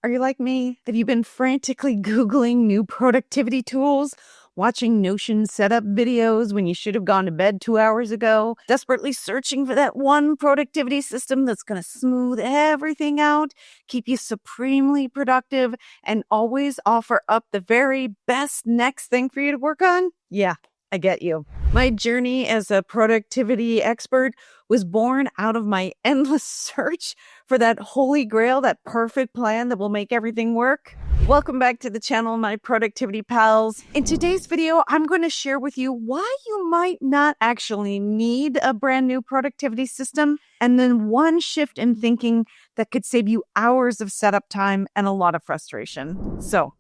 Are you like me? Have you been frantically Googling new productivity tools? Watching Notion setup videos when you should have gone to bed 2 hours ago? Desperately searching for that one productivity system that's going to smooth everything out, keep you supremely productive, and always offer up the very best next thing for you to work on? Yeah, I get you. My journey as a productivity expert was born out of my endless search for that holy grail, that perfect plan that will make everything work. Welcome back to the channel, my productivity pals. In today's video, I'm going to share with you why you might not actually need a brand new productivity system, and then one shift in thinking that could save you hours of setup time and a lot of frustration. So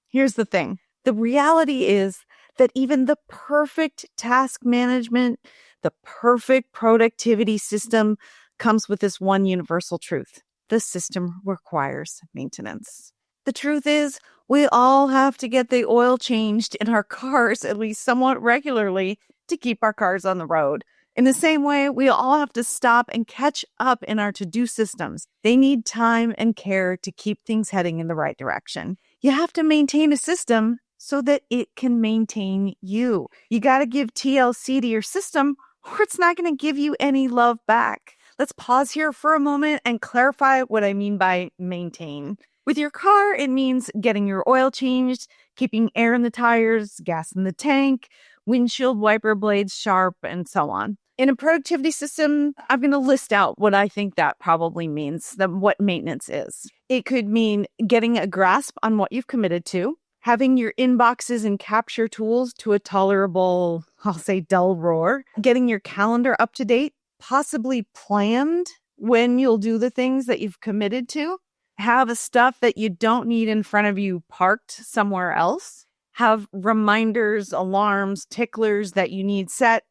here's the thing. The reality is that even the perfect task management, the perfect productivity system comes with this one universal truth. The system requires maintenance. The truth is, we all have to get the oil changed in our cars at least somewhat regularly to keep our cars on the road. In the same way, we all have to stop and catch up in our to-do systems. They need time and care to keep things heading in the right direction. You have to maintain a system so that it can maintain you. You got to give TLC to your system, or it's not going to give you any love back. Let's pause here for a moment and clarify what I mean by maintain. With your car, it means getting your oil changed, keeping air in the tires, gas in the tank, windshield wiper blades sharp, and so on. In a productivity system, I'm going to list out what I think that probably means, what maintenance is. It could mean getting a grasp on what you've committed to, having your inboxes and capture tools to a tolerable, I'll say, dull roar, getting your calendar up to date, possibly planned when you'll do the things that you've committed to, have the stuff that you don't need in front of you parked somewhere else, have reminders, alarms, ticklers that you need set,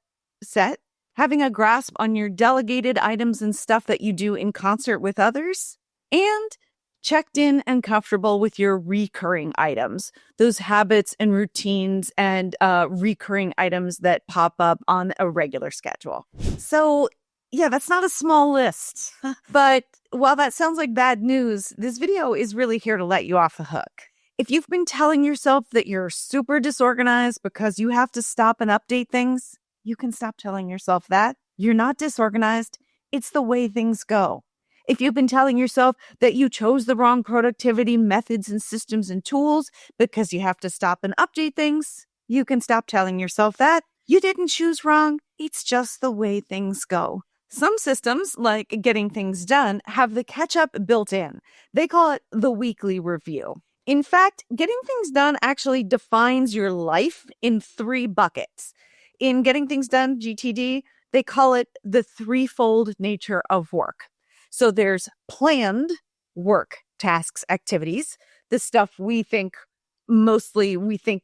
having a grasp on your delegated items and stuff that you do in concert with others, and checked in and comfortable with your recurring items, those habits and routines and recurring items that pop up on a regular schedule. So yeah, that's not a small list. But while that sounds like bad news, this video is really here to let you off the hook. If you've been telling yourself that you're super disorganized because you have to stop and update things, you can stop telling yourself that. You're not disorganized. It's the way things go. If you've been telling yourself that you chose the wrong productivity methods and systems and tools because you have to stop and update things, you can stop telling yourself that. You didn't choose wrong. It's just the way things go. Some systems, like getting things done, have the catch-up built in. They call it the weekly review. In fact, getting things done actually defines your life in 3 buckets. In Getting Things Done, GTD, they call it the threefold nature of work. So there's planned work, tasks, activities, the stuff we think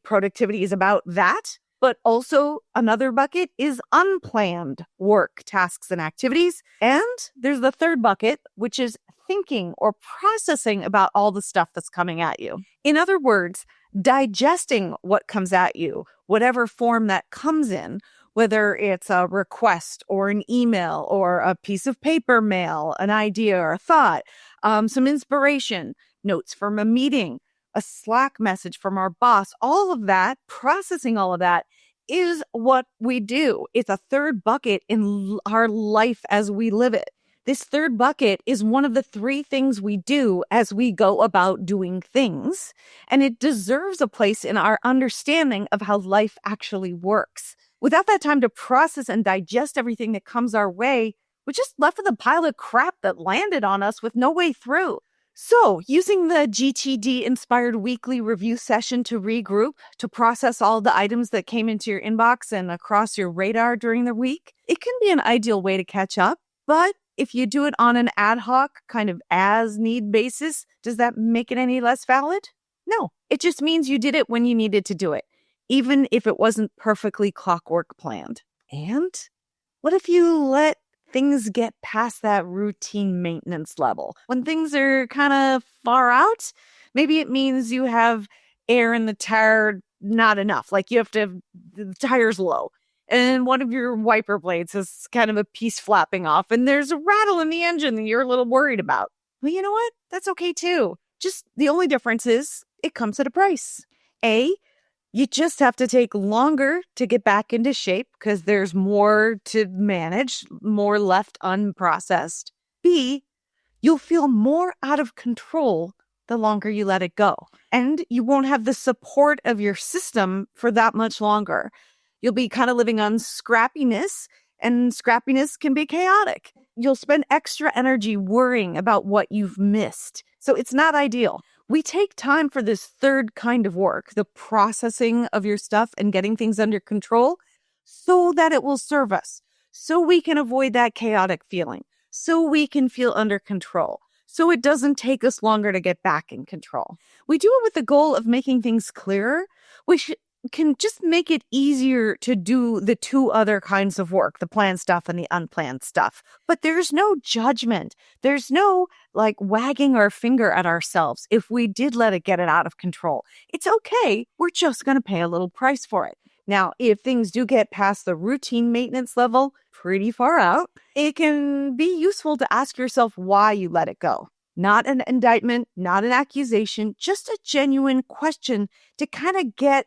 productivity is about that. But also another bucket is unplanned work, tasks, and activities. And there's the third bucket, which is thinking or processing about all the stuff that's coming at you. In other words, digesting what comes at you, whatever form that comes in, whether it's a request or an email or a piece of paper mail, an idea or a thought, some inspiration, notes from a meeting, a Slack message from our boss, all of that, processing all of that is what we do. It's a third bucket in our life as we live it. This third bucket is one of the 3 things we do as we go about doing things, and it deserves a place in our understanding of how life actually works. Without that time to process and digest everything that comes our way, we're just left with a pile of crap that landed on us with no way through. So, using the GTD-inspired weekly review session to regroup, to process all the items that came into your inbox and across your radar during the week, it can be an ideal way to catch up. But if you do it on an ad hoc, kind of as-need basis, does that make it any less valid? No, it just means you did it when you needed to do it, even if it wasn't perfectly clockwork planned. And what if you let things get past that routine maintenance level? When things are kind of far out, maybe it means you have air in the tire not enough. Like you have to have the tire's low. And one of your wiper blades has kind of a piece flapping off, and there's a rattle in the engine that you're a little worried about. Well, you know what? That's okay too. Just the only difference is it comes at a price. A, you just have to take longer to get back into shape because there's more to manage, more left unprocessed. B, you'll feel more out of control the longer you let it go. And you won't have the support of your system for that much longer. You'll be kind of living on scrappiness, and scrappiness can be chaotic. You'll spend extra energy worrying about what you've missed. So it's not ideal. We take time for this third kind of work, the processing of your stuff and getting things under control, so that it will serve us, so we can avoid that chaotic feeling, so we can feel under control, so it doesn't take us longer to get back in control. We do it with the goal of making things clearer. We can just make it easier to do the two other kinds of work, the planned stuff and the unplanned stuff. But there's no judgment. There's no wagging our finger at ourselves if we did let it get it out of control. It's okay. We're just going to pay a little price for it. Now, if things do get past the routine maintenance level pretty far out, it can be useful to ask yourself why you let it go. Not an indictment, not an accusation, just a genuine question to kind of get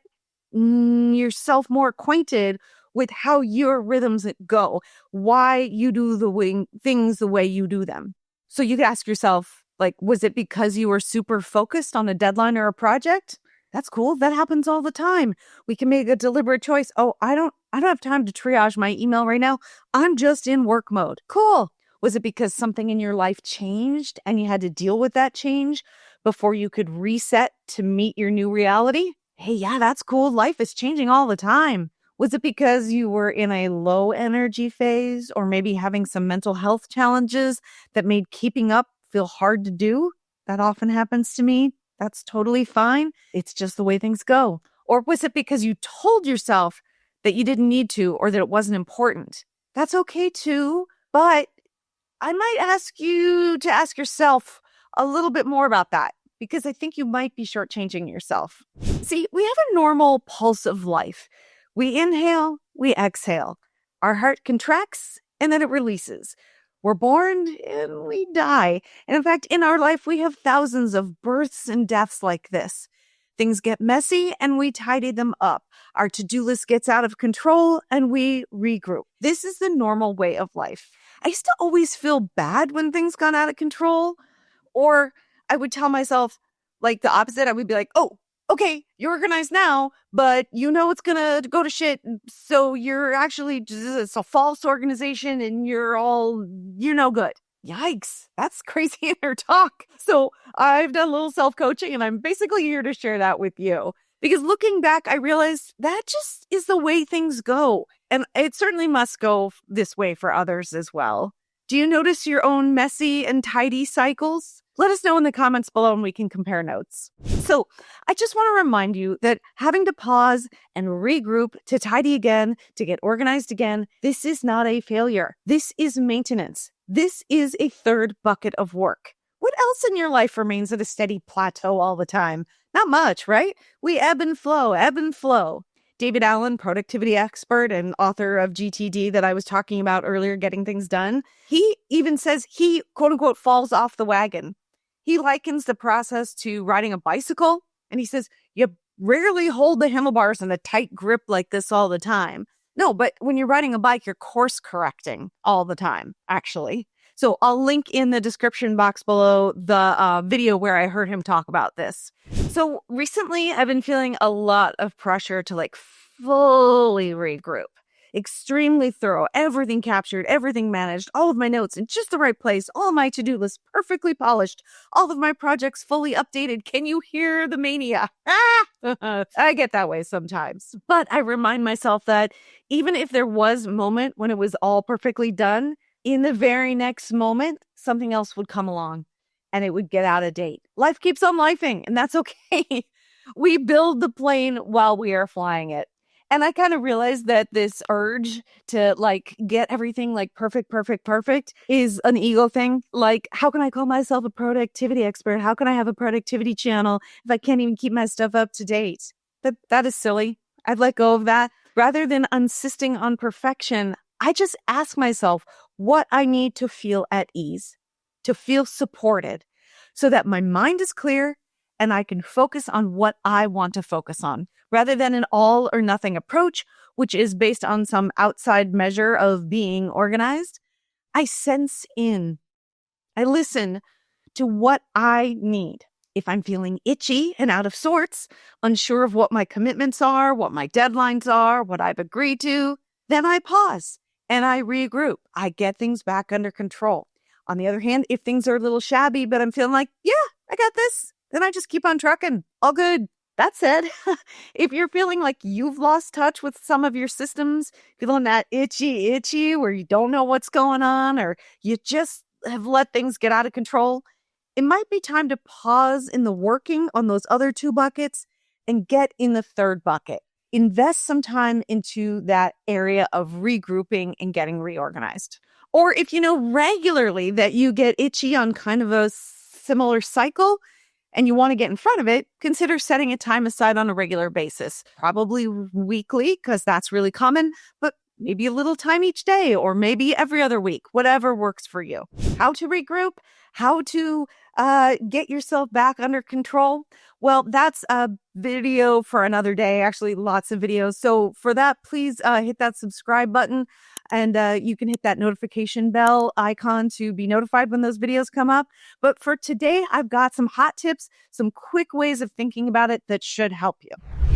yourself more acquainted with how your rhythms go, why you do things the way you do them. So you could ask yourself, was it because you were super focused on a deadline or a project? That's cool. That happens all the time. We can make a deliberate choice. Oh, I don't have time to triage my email right now. I'm just in work mode. Cool. Was it because something in your life changed and you had to deal with that change before you could reset to meet your new reality? Hey, yeah, that's cool. Life is changing all the time. Was it because you were in a low energy phase or maybe having some mental health challenges that made keeping up feel hard to do? That often happens to me. That's totally fine. It's just the way things go. Or was it because you told yourself that you didn't need to or that it wasn't important? That's okay too, but I might ask you to ask yourself a little bit more about that, because I think you might be shortchanging yourself. See, we have a normal pulse of life. We inhale, we exhale. Our heart contracts and then it releases. We're born and we die. And in fact, in our life, we have thousands of births and deaths like this. Things get messy and we tidy them up. Our to-do list gets out of control and we regroup. This is the normal way of life. I used to always feel bad when things got out of control, or I would tell myself the opposite. I would be like, oh, okay, you're organized now, but it's going to go to shit. So you're actually it's a false organization and you're no good. Yikes, that's crazy inner talk. So I've done a little self-coaching and I'm basically here to share that with you. Because looking back, I realized that just is the way things go. And it certainly must go this way for others as well. Do you notice your own messy and tidy cycles? Let us know in the comments below and we can compare notes. So I just want to remind you that having to pause and regroup to tidy again, to get organized again, this is not a failure. This is maintenance. This is a third bucket of work. What else in your life remains at a steady plateau all the time? Not much, right? We ebb and flow, ebb and flow. David Allen, productivity expert and author of GTD that I was talking about earlier, Getting Things Done, he even says he, quote unquote, falls off the wagon. He likens the process to riding a bicycle, and he says, you rarely hold the handlebars in a tight grip like this all the time. No, but when you're riding a bike, you're course correcting all the time, actually. So I'll link in the description box below the video where I heard him talk about this. So recently, I've been feeling a lot of pressure to fully regroup. Extremely thorough, everything captured, everything managed, all of my notes in just the right place, all of my to-do lists perfectly polished, all of my projects fully updated. Can you hear the mania? I get that way sometimes. But I remind myself that even if there was a moment when it was all perfectly done, in the very next moment, something else would come along and it would get out of date. Life keeps on lifing, and that's okay. We build the plane while we are flying it. And I kind of realized that this urge to get everything perfect is an ego thing. How can I call myself a productivity expert? How can I have a productivity channel if I can't even keep my stuff up to date? That is silly. I've let go of that. Rather than insisting on perfection, I just ask myself what I need to feel at ease, to feel supported, so that my mind is clear and I can focus on what I want to focus on rather than an all or nothing approach, which is based on some outside measure of being organized. I sense in, I listen to what I need. If I'm feeling itchy and out of sorts, unsure of what my commitments are, what my deadlines are, what I've agreed to, then I pause and I regroup. I get things back under control. On the other hand, if things are a little shabby, but I'm feeling like, yeah, I got this, then I just keep on trucking. All good. That said, if you're feeling like you've lost touch with some of your systems, feeling that itchy where you don't know what's going on, or you just have let things get out of control, it might be time to pause in the working on those other two buckets and get in the third bucket. Invest some time into that area of regrouping and getting reorganized. Or if you know regularly that you get itchy on kind of a similar cycle and you want to get in front of it, consider setting a time aside on a regular basis, probably weekly, because that's really common, but maybe a little time each day or maybe every other week, whatever works for you. How to regroup, how to get yourself back under control. Well, that's a video for another day, actually lots of videos. So for that, please hit that subscribe button and you can hit that notification bell icon to be notified when those videos come up. But for today, I've got some hot tips, some quick ways of thinking about it that should help you.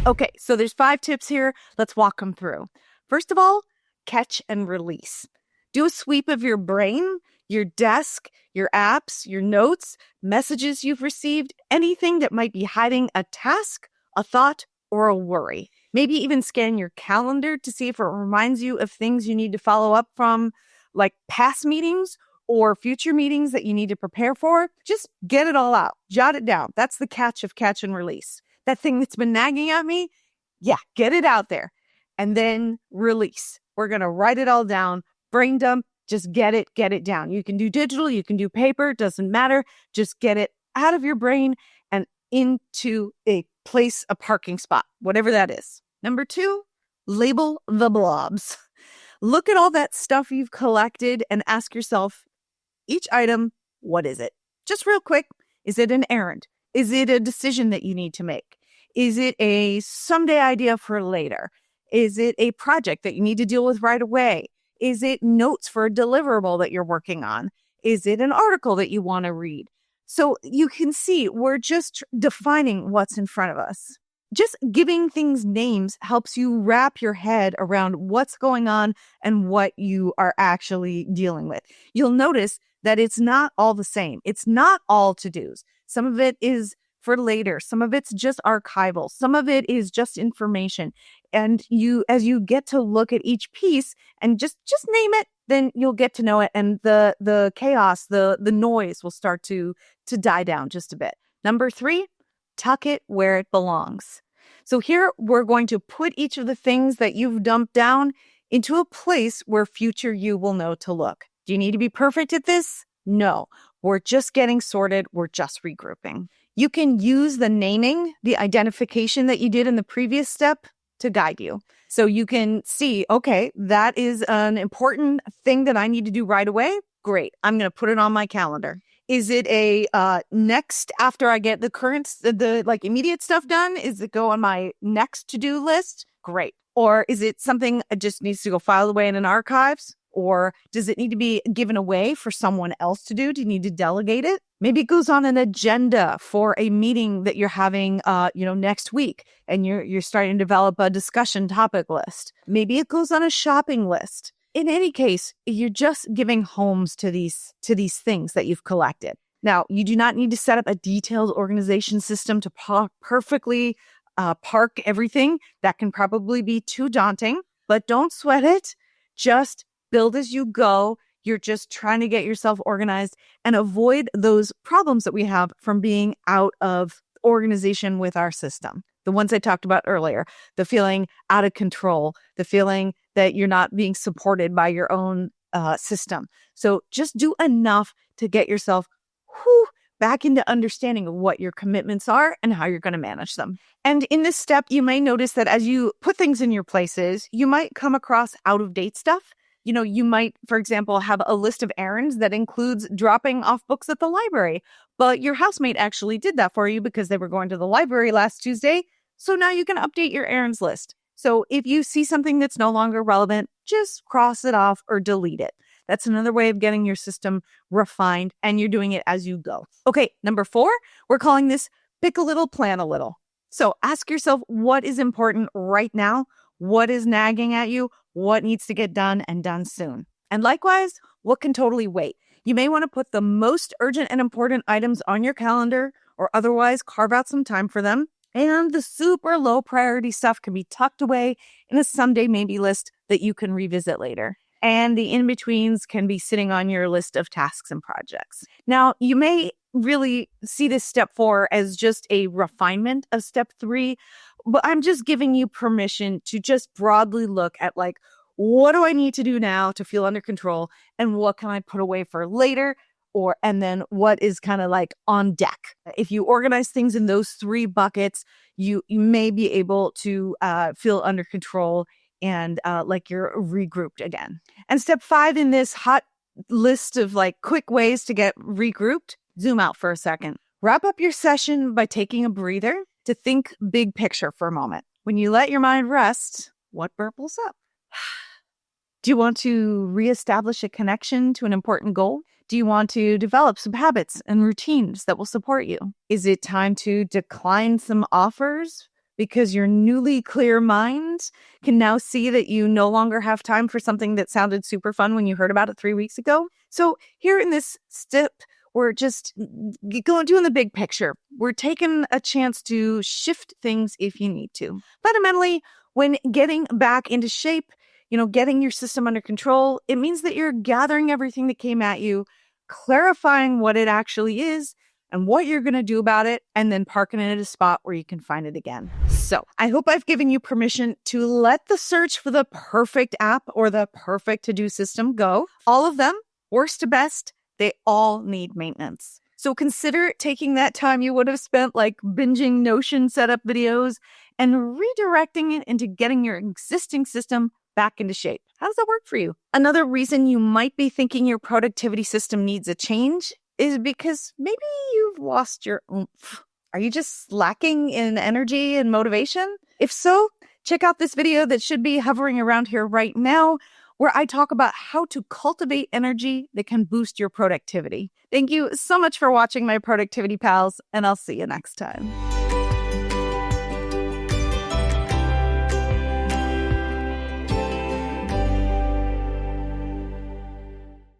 Okay, so there's 5 tips here. Let's walk them through. First of all, catch and release. Do a sweep of your brain, your desk, your apps, your notes, messages you've received, anything that might be hiding a task, a thought, or a worry. Maybe even scan your calendar to see if it reminds you of things you need to follow up from, like past meetings or future meetings that you need to prepare for. Just get it all out. Jot it down. That's the catch of catch and release. That thing that's been nagging at me, yeah, get it out there. And then release. We're going to write it all down, brain dump, just get it down. You can do digital, you can do paper, doesn't matter. Just get it out of your brain and into a place, a parking spot, whatever that is. Number 2, label the blobs. Look at all that stuff you've collected and ask yourself, each item, what is it? Just real quick, is it an errand? Is it a decision that you need to make? Is it a someday idea for later? Is it a project that you need to deal with right away? Is it notes for a deliverable that you're working on? Is it an article that you want to read? So you can see we're just defining what's in front of us. Just giving things names helps you wrap your head around what's going on and what you are actually dealing with. You'll notice that it's not all the same. It's not all to-dos. Some of it is for later. Some of it's just archival. Some of it is just information. And as you get to look at each piece and just name it, then you'll get to know it. And the chaos, the noise will start to die down just a bit. Number 3, tuck it where it belongs. So here we're going to put each of the things that you've dumped down into a place where future you will know to look. Do you need to be perfect at this? No, we're just getting sorted. We're just regrouping. You can use the naming, the identification that you did in the previous step to guide you. So you can see, okay, that is an important thing that I need to do right away. Great. I'm going to put it on my calendar. Is it a next after I get the immediate stuff done? Is it go on my next to-do list? Great. Or is it something that just needs to go filed away in an archives? Or does it need to be given away for someone else to do? Do you need to delegate it? Maybe it goes on an agenda for a meeting that you're having, next week, and you're starting to develop a discussion topic list. Maybe it goes on a shopping list. In any case, you're just giving homes to these things that you've collected. Now, you do not need to set up a detailed organization system to perfectly park everything. That can probably be too daunting, but don't sweat it. Just build as you go. You're just trying to get yourself organized and avoid those problems that we have from being out of organization with our system. The ones I talked about earlier, the feeling out of control, the feeling that you're not being supported by your own system. So just do enough to get yourself back into understanding of what your commitments are and how you're going to manage them. And in this step, you may notice that as you put things in your places, you might come across out-of-date stuff You might, for example, have a list of errands that includes dropping off books at the library, but your housemate actually did that for you because they were going to the library last Tuesday. So now you can update your errands list. So if you see something that's no longer relevant, just cross it off or delete it. That's another way of getting your system refined, and you're doing it as you go. Okay, number 4, we're calling this pick a little, plan a little. So ask yourself what is important right now, what is nagging at you, what needs to get done and done soon. And likewise, what can totally wait. You may want to put the most urgent and important items on your calendar or otherwise carve out some time for them. And the super low priority stuff can be tucked away in a someday maybe list that you can revisit later. And the in-betweens can be sitting on your list of tasks and projects. Now, you may really see this step 4 as just a refinement of step 3, but I'm just giving you permission to just broadly look at what do I need to do now to feel under control, and what can I put away for later, and then what is kind of on deck. If you organize things in those 3 buckets, you may be able to feel under control and like you're regrouped again. And step 5 in this hot list of quick ways to get regrouped, zoom out for a second. Wrap up your session by taking a breather to think big picture for a moment. When you let your mind rest, what burbles up? Do you want to reestablish a connection to an important goal? Do you want to develop some habits and routines that will support you? Is it time to decline some offers because your newly clear mind can now see that you no longer have time for something that sounded super fun when you heard about it 3 weeks ago? So here in this step, we're just doing the big picture. We're taking a chance to shift things if you need to. Fundamentally, when getting back into shape, getting your system under control, it means that you're gathering everything that came at you, clarifying what it actually is and what you're going to do about it, and then parking it at a spot where you can find it again. So I hope I've given you permission to let the search for the perfect app or the perfect to-do system go. All of them, worst to best, they all need maintenance. So consider taking that time you would have spent binging Notion setup videos and redirecting it into getting your existing system back into shape. How does that work for you? Another reason you might be thinking your productivity system needs a change is because maybe you've lost your oomph. Are you just lacking in energy and motivation? If so, check out this video that should be hovering around here right now, where I talk about how to cultivate energy that can boost your productivity. Thank you so much for watching, my productivity pals, and I'll see you next time.